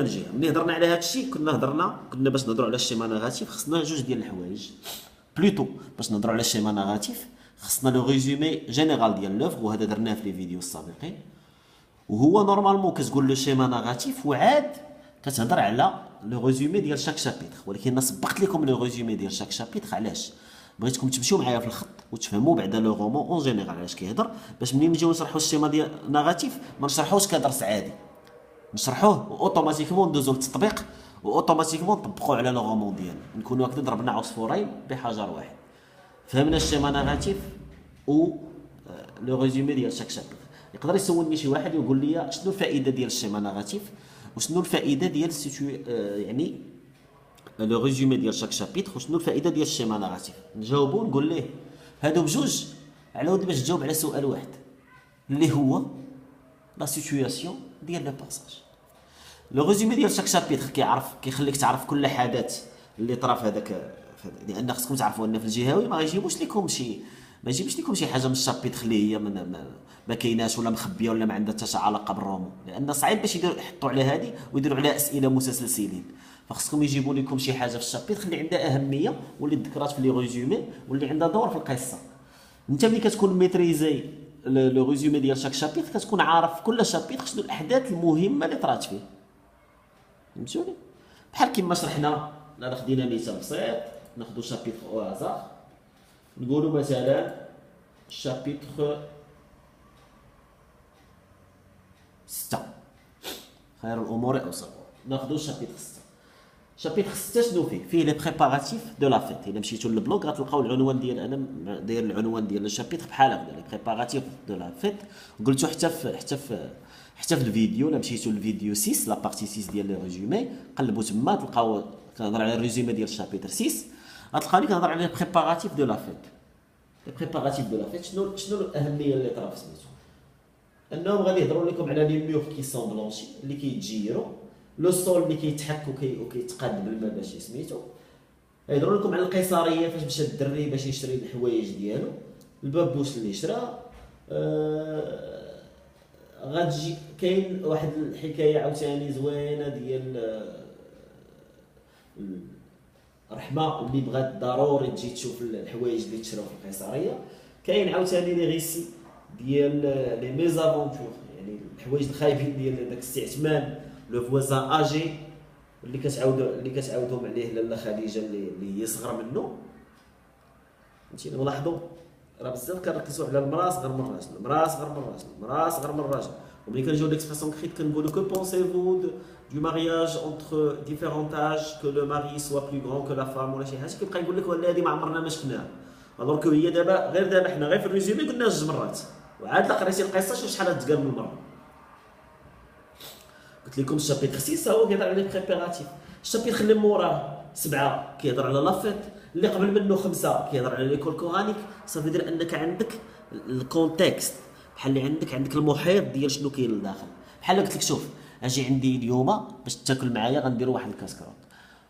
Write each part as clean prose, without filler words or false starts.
الجهه ملي هضرنا على هذا الشيء كنا باش نهضروا على الشيما نيغاتيف خصنا جوج ديال الحوايج بلوتو. باش نهضروا على الشيما نيغاتيف خصنا لو ريزومي جينيرال ديال لوفر، وهذا درناه في لي فيديو السابقين. وهو نورمالمون كتقول لو شيما نيغاتيف وعاد كتهضر على لو ريزومي ديال شاك شابيتر، ولكن انا سبقت لكم لو ريزومي ديال شاك شابيتر. علاش؟ بغيتكم تمشيو معايا في الخط وتفهموا بعدا لو رومون اون جينيرال علاش كيهضر، باش منين نجيو نشرحوا الشيما ديال نيغاتيف ما نشرحوش كدرس عادي، نشرحوه اوتوماتيكمون ندوزو للتطبيق واوتوماتيكمون نطبقوا على لو رومون ديالنا، نكونوا هكذا ضربنا عصفورين بحجر واحد. فهمنا الشيما نيغاتيف و لو ريزومي ديال شاك شابيتر. يقدر يسولني شي واحد يقول لي شنو الفائده ديال الشيما نيغاتيف وشنو الفائده ديال يعني لو ريزومي ديال شاك شابيتر وشنو الفائده ديال الشيما نيغاتيف. نجاوبو نقول ليه هادو بجوج على ود باش تجاوب على سؤال واحد اللي هو لا سيتوياسيون ديال لو باساج. لو ريزومي ديال شاك شابيتر كيخليك تعرف كل حدث اللي طرا في هذاك، لان خصكم تعرفوا ان في الجهوي ما يجيبوش لكم شي حاجه من الشابيتر اللي هي ما كايناش ولا مخبيه ولا ما عندها حتى شي علاقه بالرومون، لان صعيب باش يحطوا على هذه ويديروا عليها اسئله متسلسلين. فخصكم يجيبوا لكم شي حاجه في الشابيتر اللي عندها اهميه واللي ذكرات في لي ريزومي واللي عندها دور في القصه. انت ملي كتكون ميتريزي لو ريزومي ديال شاك شابيتر كتكون عارف كل شابيتر شنو الاحداث المهمه اللي طرات فيه. فهمتوني؟ بحال كيما شرحنا، لا خدينا مثال بسيط، ناخذ شابيتر او هازار، نقولوا مثلا شابيتر 6 خير الامور اوسطها، ناخذ شابيتر 6. شابيتر 6 شنو فيه لي بريباراتيف دو لا فيت. الا مشيتوا للبلوغ غتلقاو العنوان ديال انا داير العنوان ديال الشابيتر بحال هكذا لي بريباراتيف دو لا فيت. قلتو حتى في الفيديو، الا مشيتوا للفيديو 6 لا بارتي 6 ديال لي ريزومي قلبوا تما تلقاو كنهضر على الريزومي ديال الشابيتر 6، غتلقاوني كنهضر على لي بريباراتيف دو لا فيت. لي بريباراتيف دو لا فيت شنو الاهميه اللي طرا في سميتو؟ انهم غادي يهضروا لكم على لي ميور كي سون بلونشي اللي كيتجيروا، لو سول اللي كيتحك وكيتقاد بالماء باش سميتو، يهضروا لكم على القيصريه فاش مشى الدري باش يشري الحوايج ديالو، البابوس اللي شرا. غتجي كاين واحد الحكايه عاوتاني زوينه ديال رحمه اللي بغات ضروري تجي تشوف الحوايج اللي تشراو في القيصريه. كاين عاوتاني لي ريسي ديال لي ميزافونتور، يعني الحوايج الخايبين ديال داك الاستعمال، لو فوازان اجي اللي كتعاودهم عليه لاله خديجه اللي هي صغر منه. فهمتيني؟ ولاحظوا راه بزاف كنركزوا على المراه صغر من الراجل، المراه صغر من الراجل، المراه صغر من الراجل. وملي كنجيو ليكسبرسيون كريت كنقولوا كو بونسيفو du mariage entre différents âges, que le mari soit plus grand que la femme ولا شي حاجه، كيبقى يقول لك ولا هذه ما عمرنا ما شفناها. الوغ كو هي دابا حنا غير في الريزومي قلنا جوج مرات، وعاد لا قريتي القصه شحال تقال من مره. قلت لكم الشابيتر 6 هو كيهضر على لي بريبيراتيف، الشابيتر اللي موراه 7 كيهضر على لافيت، اللي قبل منه 5 كيهضر على ليكول كورانيك. صافي دير انك عندك الكونتكست، بحال اللي عندك المحيط ديال شنو كاين لداخل. بحال قلت لك شوف اجي عندي اليوم باش تاكل معايا غنديروا واحد الكاسكروط،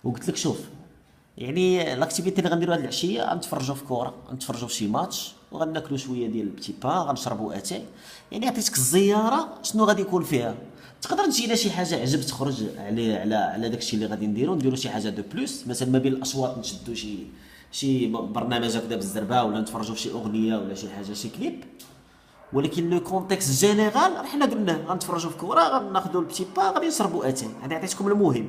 وقلت لك شوف يعني لاكتيفيتي اللي غنديروا هاد العشيه غنتفرجوا في كره، غنتفرجوا في شي ماتش، وغناكلوا شويه ديال البتي بان، غنشربوا اتاي. يعني عطيتك الزياره شنو غادي يكون فيها. تقدر تجينا شي حاجه عجب تخرج على داكشي اللي غادي نديروا شي حاجه دو بلوس، مثلا ما بين الاشواط نشدوا شي برنامج هكذا بالزربه، ولا نتفرجوا في شي اغنيه ولا شي حاجه شي كليب. ولكن لو كونتكست جينيرال حنا قلنا غنتفرجوا في كره، غناخذوا البتي با، غادي نشربوا اتاي. هذه عطيتكم المهم.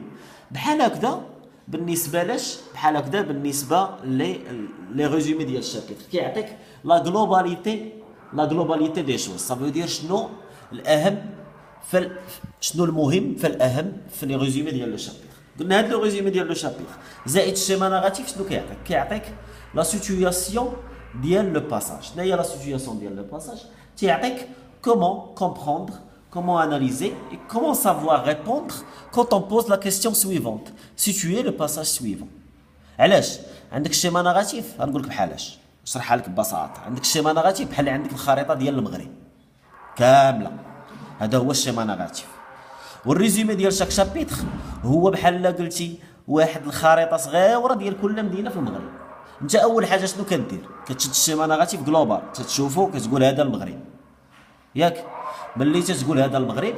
بحال هكذا بالنسبه لي ريزومي ديال الشابيتر كيعطيك لا غلوباليتي دي شوز. صافي دير شنو الاهم شنو المهم فالاهم في لي ريزومي ديال لو شابيتر. قلنا هاد لو ريزومي ديال لو شابيتر زائد الشيما نيغاتيف شنو كيعطيك لا سيتوياسيون ديال لو باساج. شنو هي لا سيتوياسيون ديال لو باساج؟ تيعطيك comment comprendre, comment analyser et comment savoir répondre quand on pose la question suivante. Situer le passage suivant. علاش عندك الشيما نيغاتيف؟ غنقول لك بحالاش، نشرحها لك ببساطه. عندك الشيما نيغاتيف بحال اللي عندك الخريطه ديال المغرب كامله، هذا هو الشيما نيغاتيف. والريزومي ديال شاك شابيتر هو بحال قلتي واحد الخريطه صغيره ديال كل مدينه في المغرب. انت اول حاجه شنو كدير؟ كتشد الشيما نيغاتيف جلوبال، تتشوفو كتقول هذا المغرب، ياك ملي تتقول هذا المغرب